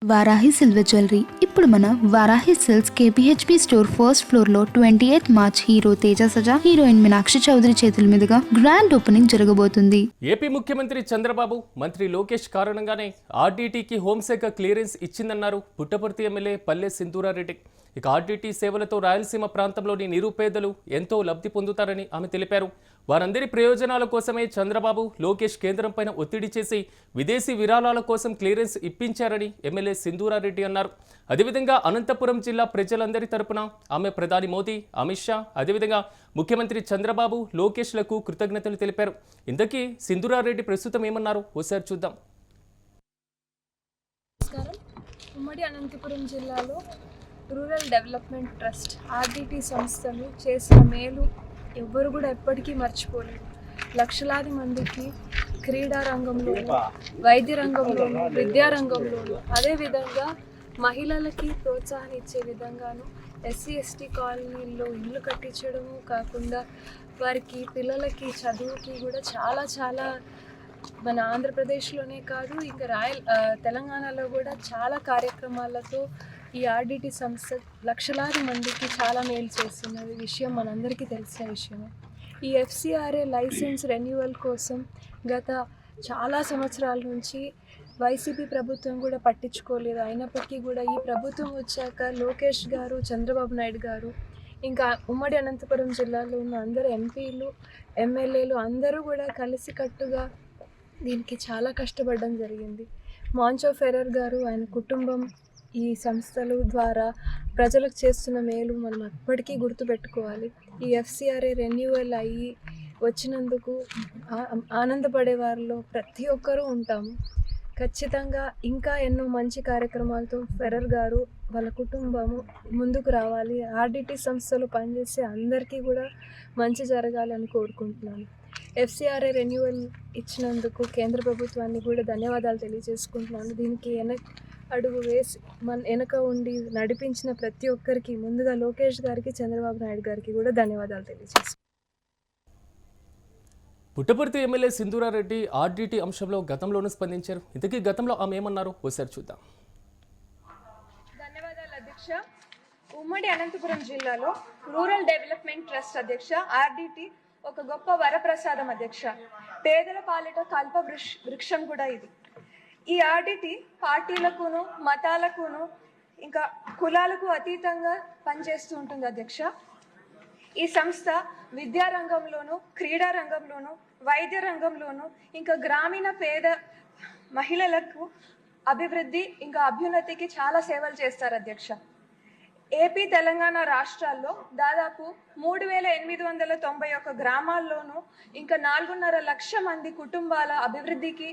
Varahi silver jewellery ఇప్పుడు మన Varahi silks KPHB store first floor లో 28 March hero Teja Sajja heroine Meenakshi Chaudhary చేతుల మీదుగా గ్రాండ్ ఓపెనింగ్ జరగబోతుంది. ఏపీ ముఖ్యమంత్రి చంద్రబాబు మంత్రి లోకేష్ కారణంగానే ఆర్డీటీకి హోంశాఖ క్లియరెన్స్ ఇచ్చిందన్నారు పుట్టపర్తి ఎమ్మెల్యే పల్లె సింధూరారెడ్డి. ఇక ఆర్డీటీ సేవలతో రాయలసీమ ప్రాంతంలోని నిరుపేదలు ఎంతో లబ్ధి పొందుతారని ఆమె తెలిపారు. వారందరి ప్రయోజనాల కోసమే చంద్రబాబు లోకేష్ కేంద్రంపైన ఒత్తిడి చేసి విదేశీ విరాళాల కోసం క్లియరెన్స్ ఇప్పించారని ఎమ్మెల్యే సింధూరారెడ్డి అన్నారు. అదేవిధంగా అనంతపురం జిల్లా ప్రజలందరి తరపున ఆమె ప్రధాని మోదీ, అమిత్ షా, అదేవిధంగా ముఖ్యమంత్రి చంద్రబాబు, లోకేష్లకు కృతజ్ఞతలు తెలిపారు. ఇంతకీ సింధూరారెడ్డి ప్రస్తుతం ఏమన్నారు ఒకసారి చూద్దాం. ఉమ్మడి అనంతపురం జిల్లాలో రూరల్ డెవలప్మెంట్ ట్రస్ట్ ఆర్డీటీ సంస్థలు చేసిన మేలు ఎవ్వరు కూడా ఎప్పటికీ మర్చిపోలేదు. లక్షలాది మందికి క్రీడా రంగంలోనూ, వైద్య రంగంలోనూ, విద్యారంగంలోనూ, అదేవిధంగా మహిళలకి ప్రోత్సాహం ఇచ్చే విధంగాను ఎస్సీ ఎస్టీ కాలనీల్లో ఇల్లు కట్టించడము కాకుండా వారికి పిల్లలకి చదువుకి కూడా చాలా మన ఆంధ్రప్రదేశ్లోనే కాదు ఇంకా తెలంగాణలో కూడా చాలా కార్యక్రమాలతో ఈ ఆర్డీటీ సంస్థ లక్షలాది మందికి చాలా మేలు చేస్తున్న విషయం మనందరికీ తెలిసిన విషయమే. ఈ ఎఫ్సిఆర్ఏ లైసెన్స్ రెన్యువల్ కోసం గత చాలా సంవత్సరాల నుంచి వైసీపీ ప్రభుత్వం కూడా పట్టించుకోలేదు. అయినప్పటికీ కూడా ఈ ప్రభుత్వం వచ్చాక లోకేష్ గారు, చంద్రబాబు నాయుడు గారు, ఇంకా ఉమ్మడి అనంతపురం జిల్లాలో ఉన్న అందరు ఎంపీలు, ఎమ్మెల్యేలు అందరూ కూడా కలిసికట్టుగా దీనికి చాలా కష్టపడడం జరిగింది. మాంచో ఫెరర్ గారు, ఆయన కుటుంబం ఈ సంస్థల ద్వారా ప్రజలకు చేస్తున్న మేలు మనం ఎప్పటికీ గుర్తుపెట్టుకోవాలి. ఈ ఎఫ్సిఆర్ఏ రెన్యువల్ అయ్యి వచ్చినందుకు ఆనందపడే వారిలో ప్రతి ఒక్కరూ ఉంటాము. ఖచ్చితంగా ఇంకా ఎన్నో మంచి కార్యక్రమాలతో ఫెరర్ గారు, వాళ్ళ కుటుంబము ముందుకు రావాలి. ఆర్డీటీ సంస్థలు పనిచేసే అందరికీ కూడా మంచి జరగాలని కోరుకుంటున్నాను. ఎఫ్సిఆర్ఏ రెన్యువల్ ఇచ్చినందుకు కేంద్ర ప్రభుత్వాన్ని కూడా ధన్యవాదాలు తెలియజేసుకుంటున్నాను. దీనికి అడుగు వేసి వెనక ఉండి నడిపించిన ప్రతి ఒక్కరికి, ముందుగా లోకేష్ గారికి, చంద్రబాబు నాయుడు గారికి కూడా ధన్యవాదాలు తెలియజేస్తున్నాను. పుట్టపర్తి ఎమ్మెల్యే సింధూరారెడ్డి ఆర్డీటీ అంశంలో గతంలోనూ స్పందించారు. ఇంతకీ గతంలో ఆమె ఏమన్నారో ఒకసారి చూద్దాం. ధన్యవాదాలు అధ్యక్ష. ఉమ్మడి అనంతపురం జిల్లాలో రూరల్ డెవలప్మెంట్ ట్రస్ట్ అధ్యక్ష ఆర్డీటీ ఒక గొప్ప వరప్రసాదం అధ్యక్ష. పేదల పాలిట కల్ప వృక్షం కూడా ఇది. ఈ ఆర్డీటీ పార్టీలకును, మతాలకును, ఇంకా కులాలకు అతీతంగా పనిచేస్తూ ఉంటుంది అధ్యక్ష. ఈ సంస్థ విద్యారంగంలోను, క్రీడా రంగంలోను, వైద్య రంగంలోను, ఇంకా గ్రామీణ పేద మహిళలకు అభివృద్ధి ఇంకా అభ్యున్నతికి చాలా సేవలు చేస్తారు అధ్యక్ష. ఏపీ, తెలంగాణ రాష్ట్రాల్లో దాదాపు 3891 గ్రామాల్లోనూ ఇంకా 4.5 లక్షల మంది కుటుంబాల అభివృద్ధికి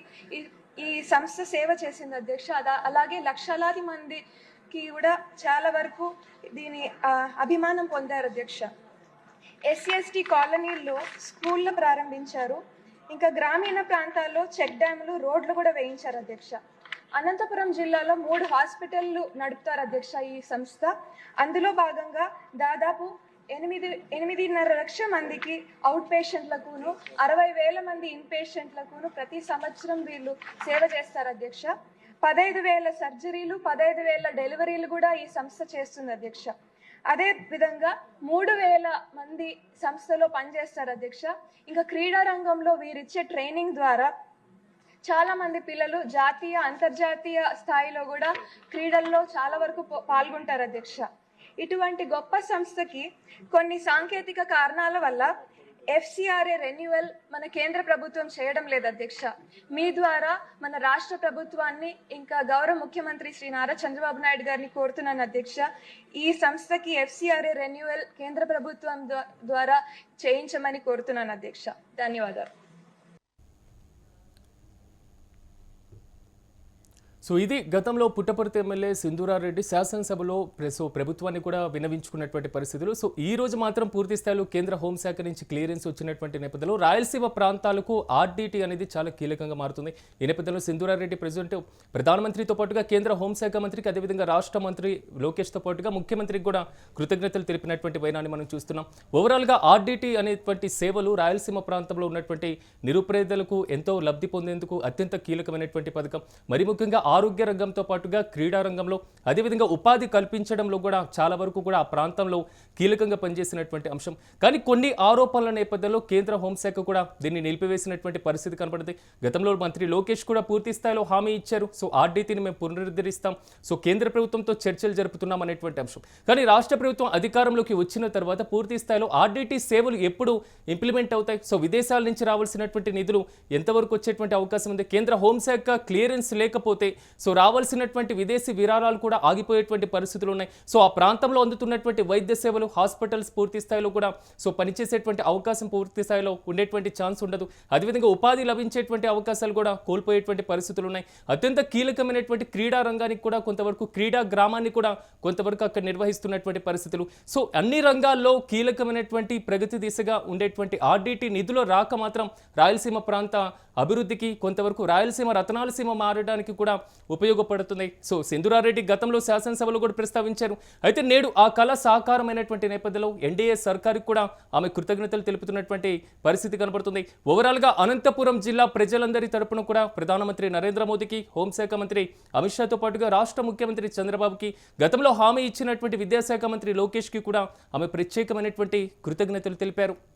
ఈ సంస్థ సేవ చేసింది అధ్యక్ష. అలాగే లక్షలాది మందికి కూడా చాలా వరకు దీని అభిమానం పొందారు అధ్యక్ష. ఎస్సీ ఎస్టీ కాలనీల్లో స్కూళ్ళు ప్రారంభించారు. ఇంకా గ్రామీణ ప్రాంతాల్లో చెక్ డ్యాములు, రోడ్లు కూడా వేయించారు అధ్యక్ష. అనంతపురం జిల్లాలో 3 హాస్పిటళ్ళు నడుపుతారు అధ్యక్ష ఈ సంస్థ. అందులో భాగంగా దాదాపు 8.5 లక్షల మందికి అవుట్ పేషెంట్లకును, 60,000 మంది ఇన్ పేషెంట్లకును ప్రతి సంవత్సరం వీళ్ళు సేవ చేస్తారు అధ్యక్ష. 15,000 సర్జరీలు, 15,000 డెలివరీలు కూడా ఈ సంస్థ చేస్తుంది అధ్యక్ష. అదే విధంగా 3,000 మంది సంస్థలో పనిచేస్తారు అధ్యక్ష. ఇంకా క్రీడా రంగంలో వీరిచ్చే ట్రైనింగ్ ద్వారా చాలా మంది పిల్లలు జాతీయ, అంతర్జాతీయ స్థాయిలో కూడా క్రీడల్లో చాలా వరకు పాల్గొంటారు అధ్యక్ష. ఇటువంటి గొప్ప సంస్థకి కొన్ని సాంకేతిక కారణాల వల్ల ఎఫ్సిఆర్ఏ రెన్యువల్ మన కేంద్ర ప్రభుత్వం చేయడం లేదు అధ్యక్ష. మీ ద్వారా మన రాష్ట్ర ప్రభుత్వాన్ని, ఇంకా గౌరవ ముఖ్యమంత్రి శ్రీ నారా చంద్రబాబు నాయుడు గారిని కోరుతున్నాను అధ్యక్ష, ఈ సంస్థకి ఎఫ్సిఆర్ఏ రెన్యువల్ కేంద్ర ప్రభుత్వం ద్వారా చేయించమని కోరుతున్నాను అధ్యక్ష. ధన్యవాదాలు. సో ఇది గతంలో పుట్టపర్తి ఎమ్మెల్యే సింధూరారెడ్డి శాసనసభలో ప్రభుత్వాన్ని కూడా విన్నవించుకున్నటువంటి పరిస్థితులు. సో ఈ రోజు మాత్రం పూర్తి స్థాయిలో కేంద్ర హోంశాఖ నుంచి క్లియరెన్స్ వచ్చినటువంటి నేపథ్యంలో రాయలసీమ ప్రాంతాలకు ఆర్డీటీ అనేది చాలా కీలకంగా మారుతుంది. ఈ నేపథ్యంలో సింధూరారెడ్డి ప్రధానమంత్రితో పాటుగా కేంద్ర హోంశాఖ మంత్రికి, అదేవిధంగా రాష్ట్ర మంత్రి లోకేష్తో పాటుగా ముఖ్యమంత్రికి కూడా కృతజ్ఞతలు తెలిపినటువంటి వైనాన్ని మనం చూస్తున్నాం. ఓవరాల్గా ఆర్డీటీ అనేటువంటి సేవలు రాయలసీమ ప్రాంతంలో ఉన్నటువంటి నిరుపేదలకు ఎంతో లబ్ధి పొందేందుకు అత్యంత కీలకమైనటువంటి పథకం. మరి ముఖ్యంగా ఆరోగ్య రంగంతో పాటుగా క్రీడా రంగంలో అదేవిధంగా ఉపాధి కల్పించడంలో కూడా చాలా వరకు కూడా ఆ ప్రాంతంలో కీలకంగా పనిచేసినటువంటి అంశం. కానీ కొన్ని ఆరోపణల నేపథ్యంలో కేంద్ర హోంశాఖ కూడా దీన్ని నిలిపివేసినటువంటి పరిస్థితి కనబడింది. గతంలో మంత్రి లోకేష్ కూడా పూర్తి స్థాయిలో హామీ ఇచ్చారు. సో ఆర్డీటీని మేము పునరుద్ధరిస్తాం, సో కేంద్ర ప్రభుత్వంతో చర్చలు జరుపుతున్నాం అనేటువంటి అంశం. కానీ రాష్ట్ర ప్రభుత్వం అధికారంలోకి వచ్చిన తర్వాత పూర్తి స్థాయిలో ఆర్డీటీ సేవలు ఎప్పుడు ఇంప్లిమెంట్ అవుతాయి, సో విదేశాల నుంచి రావాల్సినటువంటి నిధులు ఎంతవరకు వచ్చేటువంటి అవకాశం ఉంది, కేంద్ర హోంశాఖ క్లియరెన్స్ లేకపోతే సో రావాల్సినటువంటి విదేశీ విరాళాలు కూడా ఆగిపోయేటువంటి పరిస్థితులు ఉన్నాయి. సో ఆ ప్రాంతంలో అందుతున్నటువంటి వైద్య సేవలు, హాస్పిటల్స్ పూర్తి స్థాయిలో కూడా సో పనిచేసేటువంటి అవకాశం పూర్తి స్థాయిలో ఉండేటువంటి ఛాన్స్ ఉండదు. అదేవిధంగా ఉపాధి లభించేటువంటి అవకాశాలు కూడా కోల్పోయేటువంటి పరిస్థితులు ఉన్నాయి. అత్యంత కీలకమైనటువంటి క్రీడా రంగానికి కూడా కొంతవరకు, క్రీడా గ్రామాన్ని కూడా కొంతవరకు అక్కడ నిర్వహిస్తున్నటువంటి పరిస్థితులు. సో అన్ని రంగాల్లో కీలకమైనటువంటి ప్రగతి దిశగా ఉండేటువంటి ఆర్డీటీ నిధుల రాక మాత్రం రాయలసీమ ప్రాంత అభివృద్ధికి, కొంతవరకు రాయలసీమ రతనాలసీమ మారడానికి కూడా ఉపయోగపడుతుంది. సో సింధూరారెడ్డి గతంలో శాసనసభలో కూడా ప్రస్తావించారు. అయితే నేడు ఆ కళ సాకారమైనటువంటి నేపథ్యంలో ఎన్డీఏ సర్కారుకు కూడా ఆమె కృతజ్ఞతలు తెలుపుతున్నటువంటి పరిస్థితి కనబడుతుంది. ఓవరాల్గా అనంతపురం జిల్లా ప్రజలందరి తరపున కూడా ప్రధానమంత్రి నరేంద్ర మోదీకి, హోంశాఖ మంత్రి అమిత్ షాతో పాటుగా రాష్ట్ర ముఖ్యమంత్రి చంద్రబాబుకి, గతంలో హామీ ఇచ్చినటువంటి విద్యాశాఖ మంత్రి లోకేష్కి కూడా ఆమె ప్రత్యేకమైనటువంటి కృతజ్ఞతలు తెలిపారు.